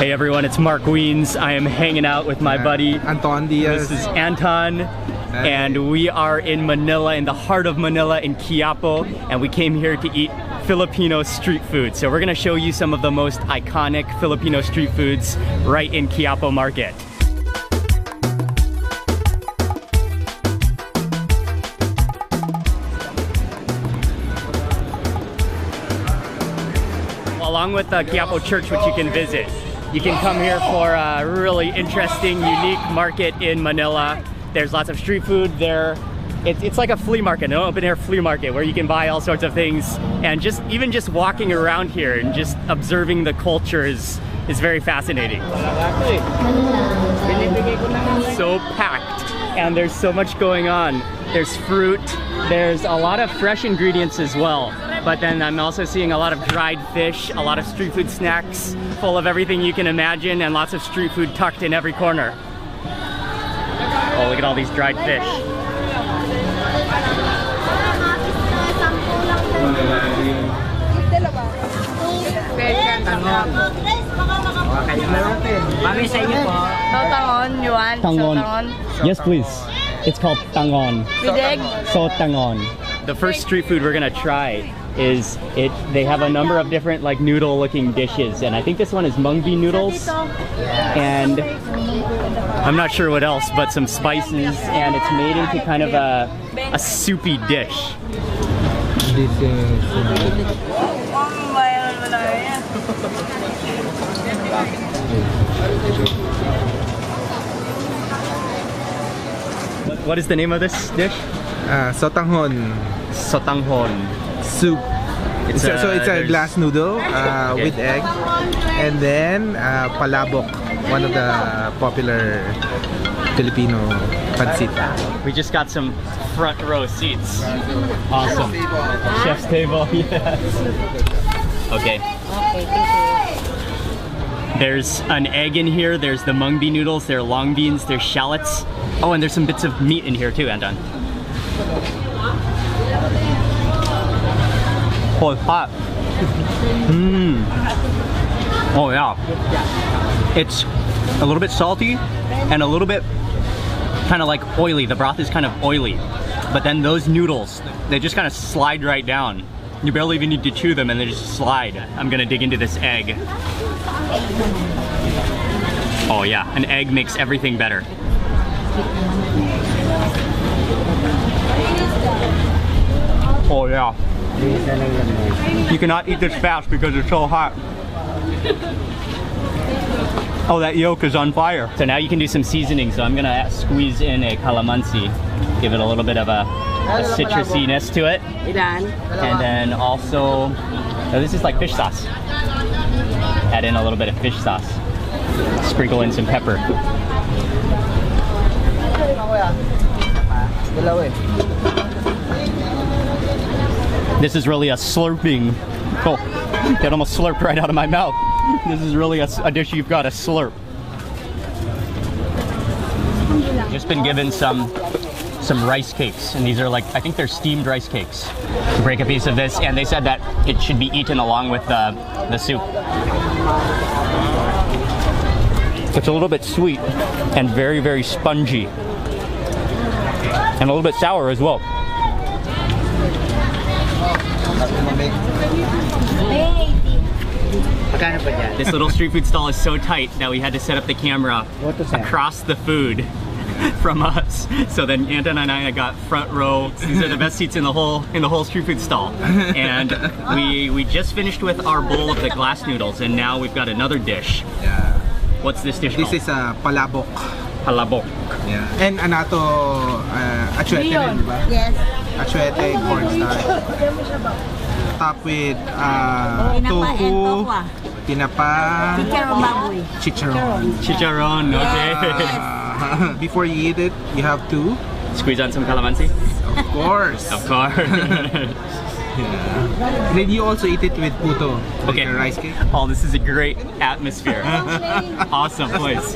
Hey everyone, it's Mark Weins. I am hanging out with my buddy Anton Diaz. This is Anton, and we are in Manila, in the heart of Manila, in Quiapo, and we came here to eat Filipino street food. So we're gonna show you some of the most iconic Filipino street foods right in Quiapo Market. Along with the Quiapo Church, which you can visit. You can come here for a really interesting, unique market in Manila. There's lots of street food there. It's like a flea market, an open-air flea market where you can buy all sorts of things. And even just walking around here and just observing the culture is very fascinating. So packed, and there's so much going on. There's fruit, there's a lot of fresh ingredients as well. But then I'm also seeing a lot of dried fish, a lot of street food snacks, full of everything you can imagine, and lots of street food tucked in every corner. Oh, look at all these dried fish. Tangon. Yes, please. It's called tangon. So tangon. The first street food we're gonna try is they have a number of different like noodle looking dishes, and I think this one is mung bean noodles, and I'm not sure what else, but some spices, and it's made into kind of a soupy dish. This is What is the name of this dish? sotanghon. Sotanghon. Soup. It's a glass noodle with egg, and then palabok, one of the popular Filipino pancit. We just got some front row seats. Awesome. Chef's table. Yes. Okay. There's an egg in here. There's the mung bean noodles. There are long beans. There's shallots. Oh, and there's some bits of meat in here too, Anton. Oh, it's hot. Mmm. Oh yeah. It's a little bit salty and a little bit kind of like oily. The broth is kind of oily. But then those noodles, they just kind of slide right down. You barely even need to chew them and they just slide. I'm gonna dig into this egg. Oh yeah, an egg makes everything better. Oh yeah. You cannot eat this fast because it's so hot. Oh, that yolk is on fire. So now you can do some seasoning. So I'm gonna squeeze in a calamansi, give it a little bit of a citrusiness to it. And then also, this is like fish sauce. Add in a little bit of fish sauce. Sprinkle in some pepper. This is really a slurping. Oh, that almost slurped right out of my mouth. This is really a dish you've got to slurp. Just been given some rice cakes, and these are like, I think they're steamed rice cakes. Break a piece of this, and they said that it should be eaten along with the soup. It's a little bit sweet and very, very spongy. And a little bit sour as well. This little street food stall is so tight that we had to set up the camera across the food from us. So then Anton and I got front row. These are the best seats in the whole street food stall. And we just finished with our bowl of the glass noodles, and now we've got another dish. Yeah. What's this dish called? This is palabok. Palabok. Yeah. And anato achuete rin, diba? Yes. Achuete, cornstarch. Top with tofu, tinapa, chicharon. Chicharon, okay. Before you eat it, you have to squeeze on some calamansi? Of course. Of course. Yeah. Then you also eat it with puto, like a rice cake. Oh, this is a great atmosphere. Awesome place.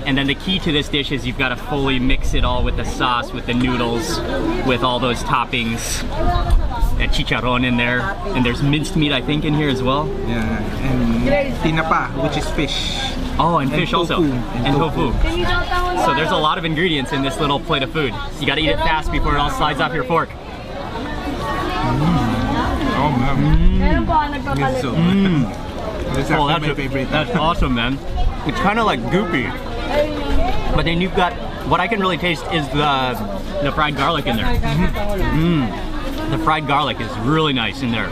And then the key to this dish is you've got to fully mix it all with the sauce, with the noodles, with all those toppings. and chicharron in there, and there's minced meat I think in here as well. Yeah, and tinapa, which is fish. Oh, and fish also, and tofu. Can you jot down? So there's a lot of ingredients in this little plate of food. You gotta eat it fast before it all slides off your fork. Oh man. Meron po ang nagpapalit. So, that's Oh, actually my favorite. that's awesome, man. It's kind of like goopy, but then you've got, what I can really taste is the fried garlic in there. The fried garlic is really nice in there.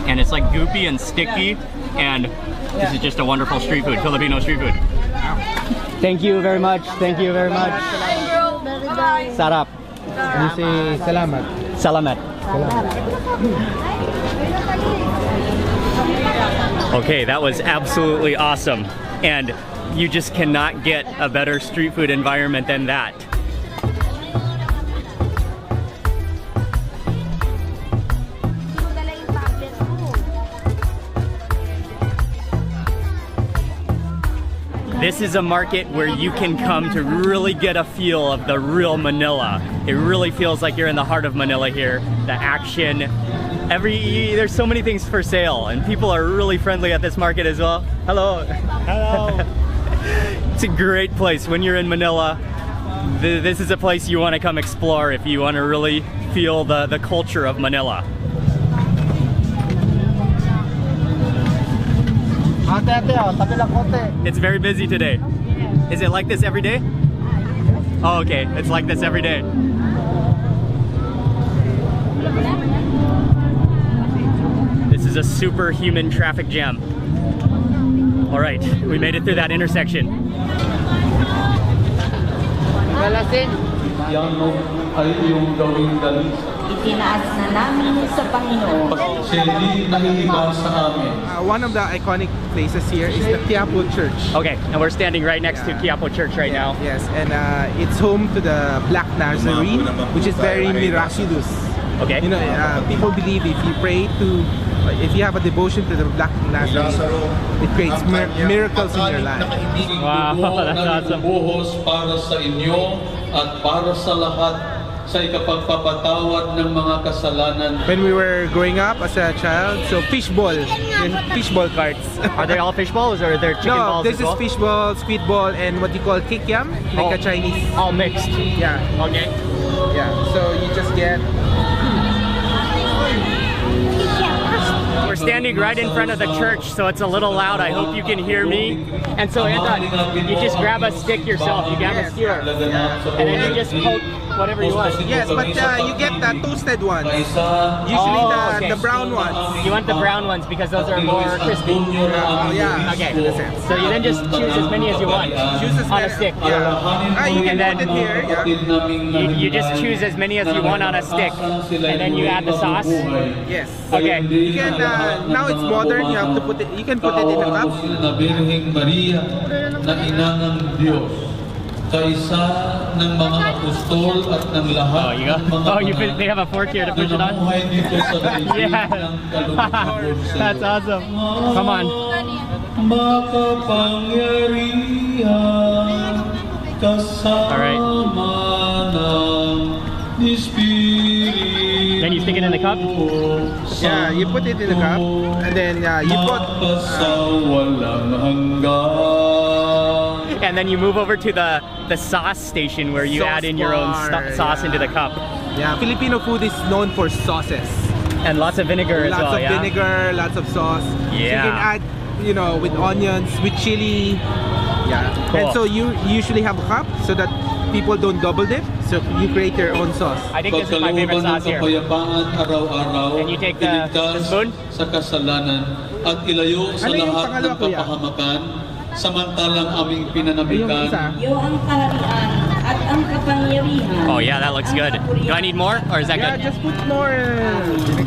And it's like goopy and sticky, and this is just a wonderful street food, Filipino street food. Thank you very much. Thank you very much. Sarap. You say salamat. Salamat. Okay, that was absolutely awesome. And you just cannot get a better street food environment than that. This is a market where you can come to really get a feel of the real Manila. It really feels like you're in the heart of Manila here. The action, there's so many things for sale, and people are really friendly at this market as well. Hello. Hello. It's a great place when you're in Manila. This is a place you want to come explore if you want to really feel the culture of Manila. It's very busy today. Is it like this every day? Oh, okay. It's like this every day. This is a superhuman traffic jam. All right, we made it through that intersection. Itinaas na namin sa Panginoon. One of the iconic places here is the Quiapo Church. Okay, and we're standing right next to Quiapo Church right now. Yes, and it's home to the Black Nazarene, which is very miraculous. Okay. You know, people believe if you pray to, if you have a devotion to the Black Nazarene, it creates miracles in your life. Wow, that's awesome. Para sa inyo at para sa lahat sa ikapagpapatawad ng mga kasalanan. When we were growing up as a child, so fishball carts. Are they all fish balls or are there chicken balls this as well? is fishball, squid ball, and what you call kikiam, like a Chinese. All mixed. Yeah. Okay. Yeah. So you just get. We're standing right in front of the church, so it's a little loud. I hope you can hear me. And so, Anton, you just grab a stick yourself. You grab a skewer, and then you just poke whatever you want. Yes, but you get the toasted ones. Usually okay. the brown ones. You want the brown ones because those are more crispy. Oh yeah. Okay. So you then just choose as many as you want on a stick. Yeah. You can And then put it here. Yeah. you just choose as many as you want on a stick, and then you add the sauce. Yes. Okay. You can now it's modern. You have to put it. You can put it in a cup. Maria na ina ng Diyos. Sa isa ng mga apostol at ng lahat ng mga they have a fork here to push it on? Yeah. That's awesome. Come on. All right. Then you stick it in the cup? Yeah, you put it in the cup, and then you put. And then you move over to the sauce station where you add in your own sauce into the cup. Yeah, Filipino food is known for sauces. And lots of vinegar as well, Lots of vinegar, lots of sauce. Yeah. So you can add, you know, with onions, with chili. Yeah. Cool. And so you usually have a cup so that people don't double dip. So you create your own sauce. I think this is my favorite sauce here. And you take the spoon? Sa kasalanan at ilayo sa lahat ng kapahamakan, samantalang aming pinanamikan. Iyo ang kaharian at ang kapangyarihan. Oh yeah, that looks good. Do I need more, or is that Yeah, good? just put more.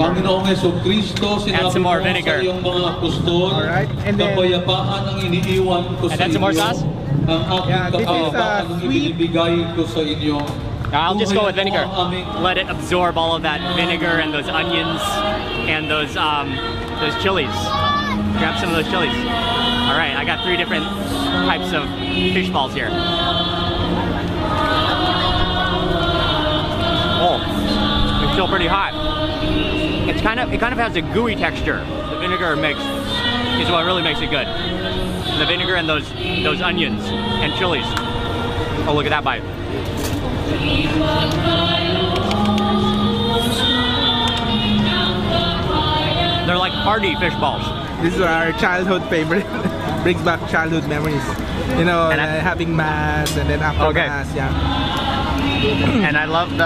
Panginoong Jesucristo, Add some sinabi more mo sa vinegar. iyong mga apostol, Alright, and then- kapayapaan ang iniiwan ko And sa then some more inyo. sauce? Ang aking Yeah, this is, kapayapaan ang sweet. ibinibigay ko sa inyo. I'll just go with vinegar. Buhay mo ang aming Let it absorb all of that vinegar and those onions and those chilies. Grab some of those chilies. All right, I got 3 different types of fish balls here. Oh, It's still pretty hot. It kind of has a gooey texture. The vinegar is what really makes it good. The vinegar and those onions and chilies. Oh, look at that bite. They're like hearty fish balls. This is our childhood favorite. Brings back childhood memories. You know, having mass and then after mass, yeah. And I love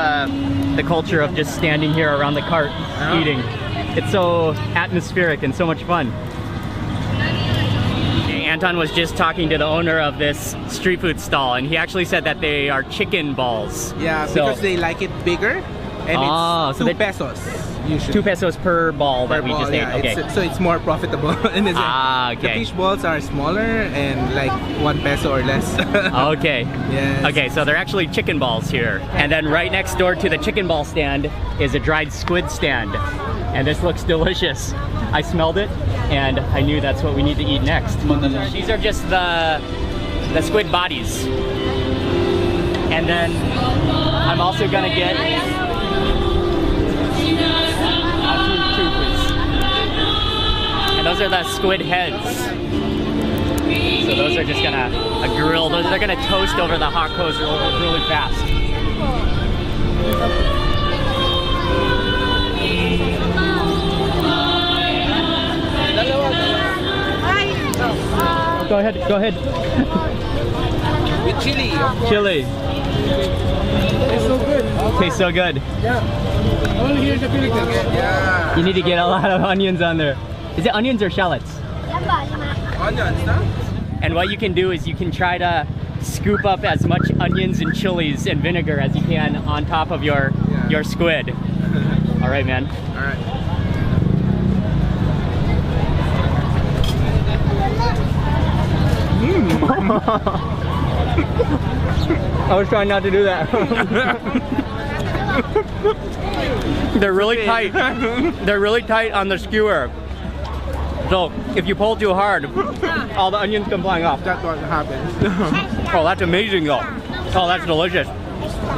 the culture of just standing here around the cart eating. It's so atmospheric and so much fun. Anton was just talking to the owner of this street food stall, and he actually said that they are chicken balls. Yeah, because they like it bigger, and it's 2 pesos. Usually. 2 pesos per ball that we just ate. Okay. So it's more profitable. In a sense. Okay. The fish balls are smaller and like 1 peso or less. Okay. Yes. Okay, so they're actually chicken balls here. And then right next door to the chicken ball stand is a dried squid stand. And this looks delicious. I smelled it and I knew that's what we need to eat next. These are just the squid bodies. And then I'm also gonna get and those are the squid heads. So those are just gonna grill. They're gonna toast over the hot coals really fast. Go ahead. With chili. Chili. It's so good. Tastes so good. Yeah. Only here in the Philippines. Yeah. You need to get a lot of onions on there. Is it onions or shallots? Onions, no? And what you can do is you can try to scoop up as much onions and chilies and vinegar as you can on top of your squid. All right, man. All right. I was trying not to do that. They're really tight. They're really tight on the skewer. So if you pull too hard, all the onions come flying off. That's what happens. Oh, that's amazing though. Oh, that's delicious.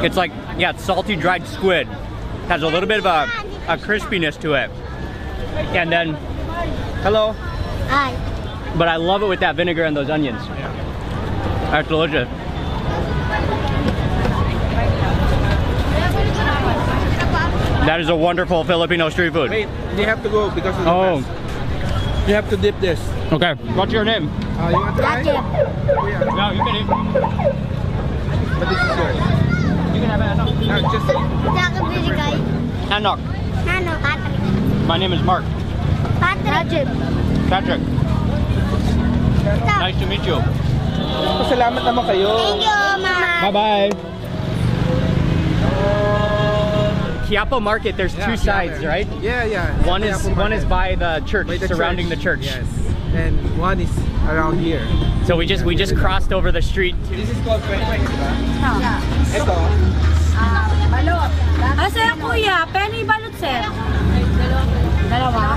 It's like, yeah, it's salty dried squid. Has a little bit of a crispiness to it. And then, hello. Hi. But I love it with that vinegar and those onions. That's delicious. That is a wonderful Filipino street food. Wait, you have to go because of the mess. You have to dip this. Okay, what's your name? You want to try? Gotcha. No, you can eat. But this is yours. You can have it, Anok. No, just Anok. Patrick. My name is Mark. Patrick. Patrick. Nice to meet you. Salamat naman kayo. Thank you, Mama. Bye-bye. Quiapo Market, there's two sides, right? Yeah. One is by the church, surrounding the church. Yes. And one is around here. So we just crossed over the street. This is called Weins, diba? Ito. Balot. Sir, kuya, penny balot, sir. Dalawa?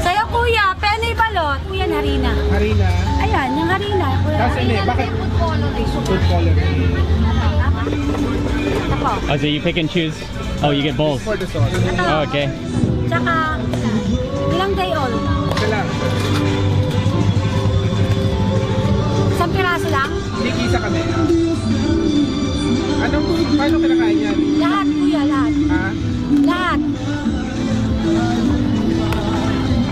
Sa'yo, kuya, penny balot. Kuya, harina. Harina. Ayan, yung harina. Kasi bakit? Food coloring. Oh, so you pick and choose? Oh, you get both. For the sauce. Oh, okay. Tsaka, ilang day old? Ito lang. Isang piraso lang? Hindi kisa kami. Paano kinakain yan? Lahat, kuya, lahat. Ha? Lahat.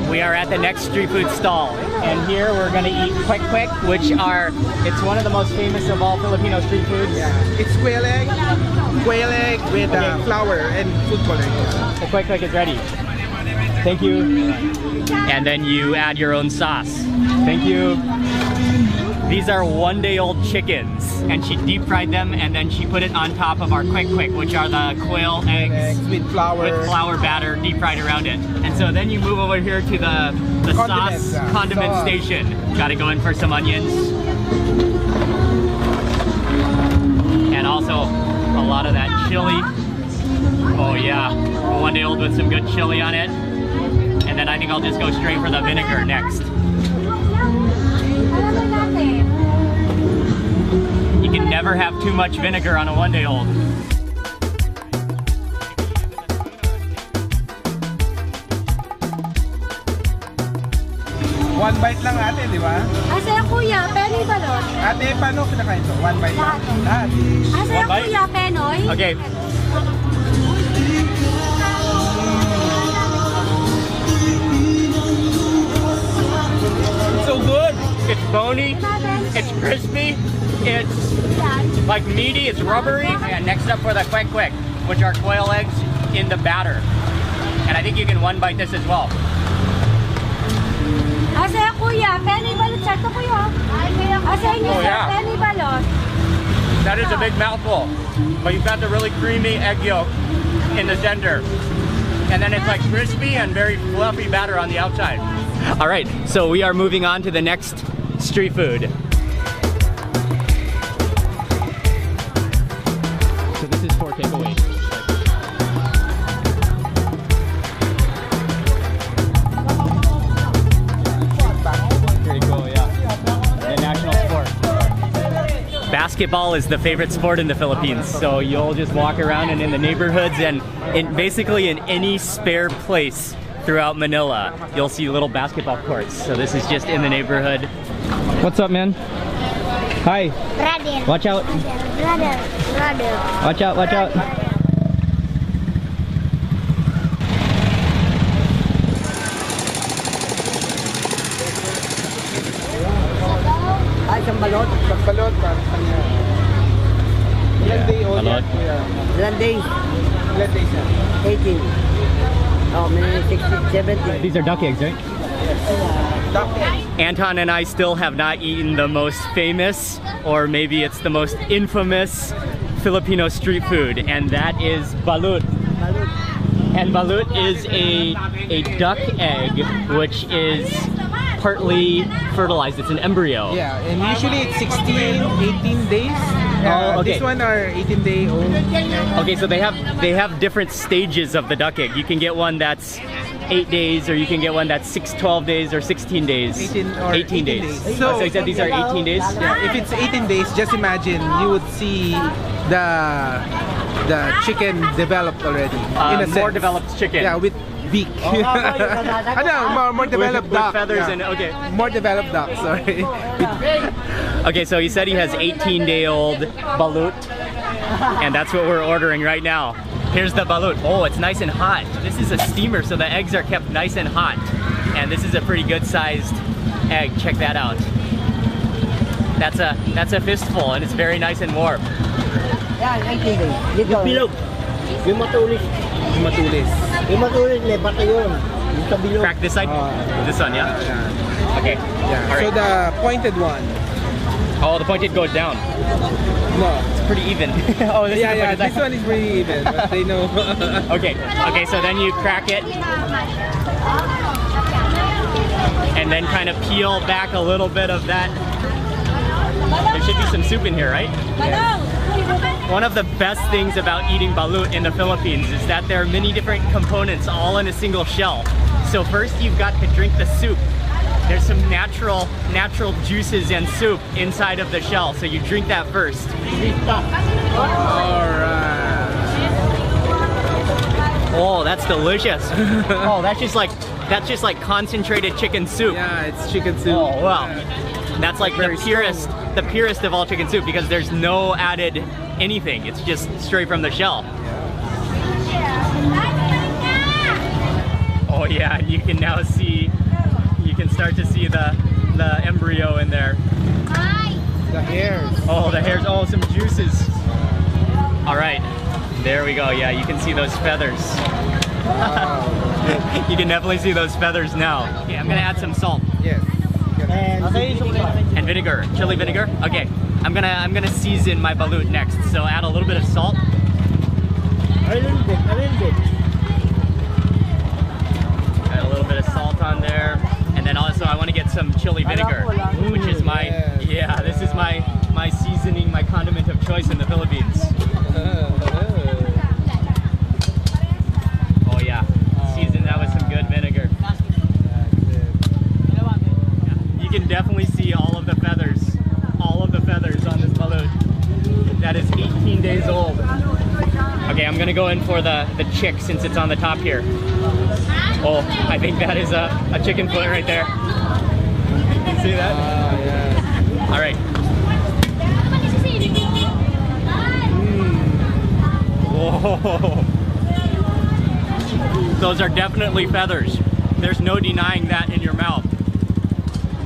We are at the next street food stall, and here we're gonna eat Quick, which it's one of the most famous of all Filipino street foods. Yeah. It's quail egg with flour and food coloring. The Quick is ready. Thank you. And then you add your own sauce. Thank you. These are one-day-old chickens, and she deep fried them, and then she put it on top of our Quick, which are the quail eggs with flour batter deep fried around it. And so then you move over here to the sauce condiment station. Gotta go in for some onions. And also a lot of that chili. Oh yeah, one-day-old with some good chili on it. And then I think I'll just go straight for the vinegar next. You can never have too much vinegar on a one-day-old. One bite lang ate, di ba? Asaya kuya, penoy balot. Ate, paano kinakain to? One bite lang? Lahat. Asaya One bite? kuya, penoy. Okay. It's so good! It's bony, it's crispy, it's like meaty, it's rubbery. And next up for the quick, which are quail eggs in the batter. And I think you can one bite this as well. Asaya kuya, penoy balot. Sarto kuya. Asaya niyo Oh, yeah. penoy balot. That is a big mouthful, but you've got the really creamy egg yolk in the center. And then it's like crispy and very fluffy batter on the outside. All right, so we are moving on to the next street food. So this is for takeaway. Pretty cool, yeah. The national sport. Basketball is the favorite sport in the Philippines, so you'll just walk around and in the neighborhoods and basically in any spare place throughout Manila, you'll see little basketball courts. So this is just in the neighborhood. What's up, man? Hi. Brother. Watch out. Brother. Watch out, watch out. Ay, isang balot. Pagbalot, kanina. Ilan day old Balot. yan, kuya? Ilan days? Ilan days yan? 18. Oh, maybe 60, 70. These are duck eggs, right? Duck egg. Anton and I still have not eaten the most famous, or maybe it's the most infamous Filipino street food, and that is balut. And balut is a duck egg, which is partly fertilized. It's an embryo. Yeah, and usually it's 16, 18 days. Oh, okay. This one are 18-day old. Okay, so they have different stages of the duck egg. You can get one that's 8 days, or you can get one that's 12 days, or 16 days. 18 days. So you said these are 18 days? Yeah, if it's 18 days, just imagine you would see the chicken developed already. In a More sense. developed chicken. Yeah, with beak. more developed with duck. feathers yeah. and okay. More developed duck, sorry. Okay, so he said he has 18-day-old balut, and that's what we're ordering right now. Here's the balut. Oh, it's nice and hot. This is a steamer, so the eggs are kept nice and hot. And this is a pretty good-sized egg. Check that out. That's a fistful, and it's very nice and warm. Yan, 18 days. Dito. Bilog. Yung matulis. Matulis. Yung matulis, may bata yun. Yung sa bilog. Crack this side? This one, yeah? Yeah. Okay. Yeah. All So right. the pointed one. Oh, the pointed goes down. No. It's pretty even. Oh, this Yeah, is the yeah. pointed This side. one is pretty even, but they know. Okay. Okay, so then you crack it and then kind of peel back a little bit of that. There should be some soup in here, right? One of the best things about eating balut in the Philippines is that there are many different components all in a single shell. So first you've got to drink the soup. There's some natural juices and soup inside of the shell, so you drink that first. Alright. Oh, that's delicious. Oh, that's just like concentrated chicken soup. Yeah, it's chicken soup. Oh wow. That's like the purest of all chicken soup, because there's no added anything. It's just straight from the shell. Oh yeah, and you can now see, you can start to see the embryo in there. The hairs. Oh, the hairs, oh, some juices. All right, there we go. Yeah, you can see those feathers. Wow. You can definitely see those feathers now. Okay, I'm gonna add some salt. Yes. And vinegar, chili vinegar. Okay, I'm gonna season my balut next. So add a little bit of salt. A little bit. Add a little bit of salt on there, and then also I want to get some chili vinegar, which is my this is my seasoning, my condiment of choice in the Philippines. Oh yeah, season that with some good vinegar. You can definitely see all of the feathers on this balut. That is 18 days old. Okay, I'm gonna go in for the chick since it's on the top here. Oh, I think that is a chicken foot right there. See that? Yeah. All right. Whoa. Those are definitely feathers. There's no denying that in your mouth.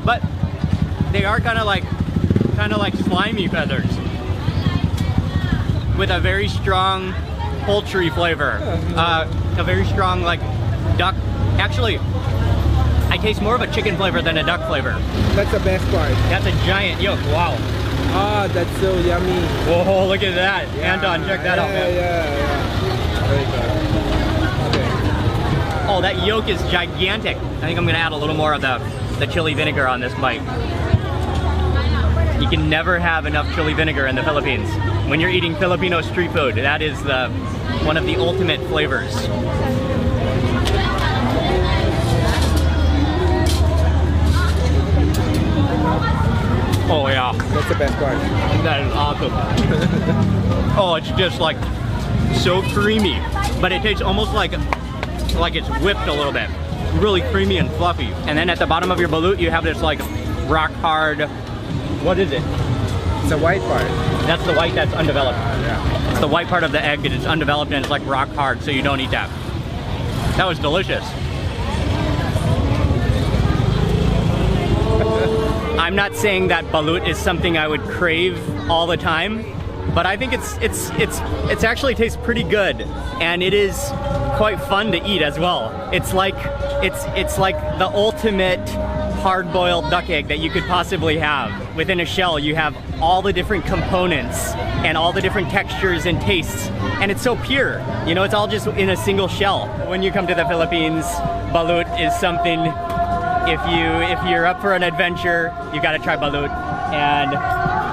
But they are kind of like slimy feathers with a very strong poultry flavor. A very strong like duck. Actually, I taste more of a chicken flavor than a duck flavor. That's the best part. That's a giant yolk. Wow. Ah, that's so yummy. Whoa, look at that. Yeah. Anton, check that out, man. Yeah. Very good. Okay. Oh, that yolk is gigantic. I think I'm gonna add a little more of the chili vinegar on this bite. You can never have enough chili vinegar in the Philippines. When you're eating Filipino street food, that is one of the ultimate flavors. Oh yeah. That's the best part. That is awesome. Oh, it's just like so creamy, but it tastes almost like it's whipped a little bit. Really creamy and fluffy. And then at the bottom of your balut, you have this like rock hard. What is it? It's the white part. That's the white that's undeveloped. Yeah. It's the white part of the egg that is undeveloped and it's like rock hard, so you don't eat that. That was delicious. I'm not saying that balut is something I would crave all the time, but I think it's actually tastes pretty good, and it is quite fun to eat as well. It's like the ultimate hard-boiled duck egg that you could possibly have. Within a shell, you have all the different components and all the different textures and tastes, and it's so pure. You know, it's all just in a single shell. When you come to the Philippines, balut is something. If you're up for an adventure, you gotta try balut. And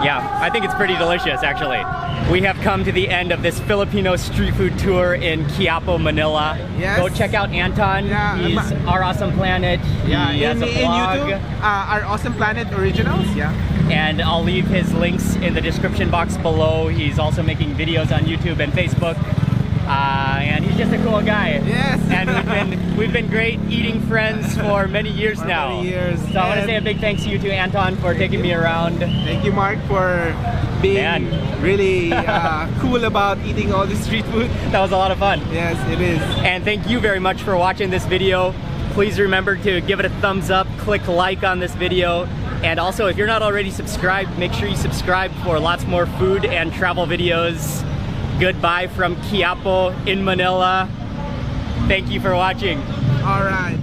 yeah, I think it's pretty delicious actually. We have come to the end of this Filipino street food tour in Quiapo, Manila. Yes. Go check out Anton. Yeah, He's Our Awesome Planet. Yeah, He has a blog. in YouTube, Our Awesome Planet Originals. Yeah. And I'll leave his links in the description box below. He's also making videos on YouTube and Facebook. And he's just a cool guy. Yes. And we've been great eating friends for many years now. Many years. So I want to say a big thanks to you too, Anton, for taking me around. Thank you, Mark, for being really cool about eating all this street food. That was a lot of fun. Yes, it is. And thank you very much for watching this video. Please remember to give it a thumbs up, click like on this video. And also, if you're not already subscribed, make sure you subscribe for lots more food and travel videos. Goodbye from Quiapo in Manila. Thank you for watching. All right.